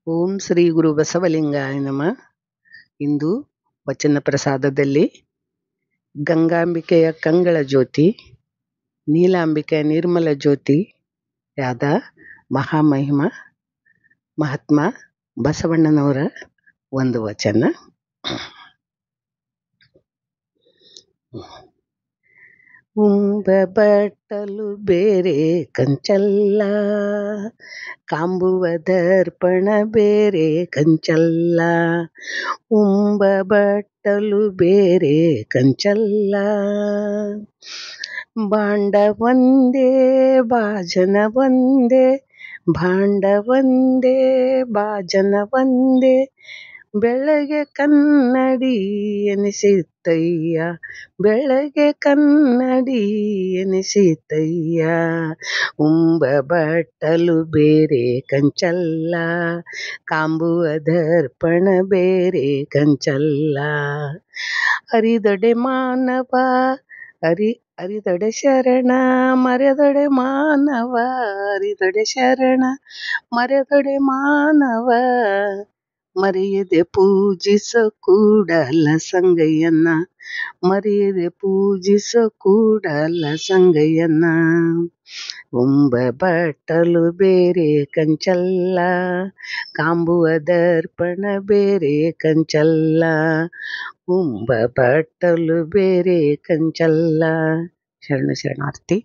ಓಂ ಶ್ರೀ ಗುರು ಬಸವಲಿಂಗಾಯ ನಮಃ. ಇಂದು ವಚನ ಪ್ರಸಾದದಲ್ಲಿ ಗಂಗಾಂಬಿಕೆಯ ಕಂಗಳ ಜ್ಯೋತಿ, ನೀಲಾಂಬಿಕೆಯ ನಿರ್ಮಲ ಜ್ಯೋತಿಯಾದ ಮಹಾಮಹಿಮ ಮಹಾತ್ಮ ಬಸವಣ್ಣನವರ ಒಂದು ವಚನ. ಉಂಬ ಬಟ್ಟಲು ಬೇರೆ ಕಂಚಲ್ಲ, ಕಾಂಬುವ ದರ್ಪಣ ಬೇರೆ ಕಂಚಲ್ಲ. ಉಂಬ ಬಟ್ಟಲು ಬೇರೆ ಕಂಚಲ್ಲ, ಭಾಂಡ ಒಂದೇ ಭಾಜನ ಒಂದೇ, ಭಾಂಡ ಒಂದೇ ಭಾಜನ ಒಂದೇ. ಬೆಳಗ್ಗೆ ಕನ್ನಡಿ ಎನಿಸಿತಯ್ಯ, ಬೆಳಗ್ಗೆ ಕನ್ನಡಿ ಎನಿಸಿತಯ್ಯ. ಉಂಬ ಬಟ್ಟಲು ಬೇರೆ ಕಂಚಲ್ಲ, ಕಾಂಬುವ ದರ್ಪಣ ಬೇರೆ ಕಂಚಲ್ಲ. ಅರಿದೊಡೆ ಮಾನವ ಅರಿದೊಡೆ ಶರಣ, ಮರೆದೊಡೆ ಮಾನವ ಅರಿದೊಡೆ ಶರಣ, ಮರೆದೊಡೆ ಮಾನವ. ಮರೆಯದೆ ಪೂಜಿಸೋ ಕೂಡಲ ಸಂಗಯ್ಯನ, ಮರೆಯದೆ ಪೂಜಿಸೋ ಕೂಡಲ ಸಂಗಯ್ಯನ. ಉಂಬ ಬಟ್ಟಲು ಬೇರೆ ಕಂಚಲ್ಲ, ಕಾಂಬುವ ದರ್ಪಣ ಬೇರೆ ಕಂಚಲ್ಲ. ಉಂಬ ಬಟ್ಟಲು ಬೇರೆ ಕಂಚಲ್ಲ. ಶರಣು ಶರಣಾರ್ಥಿ.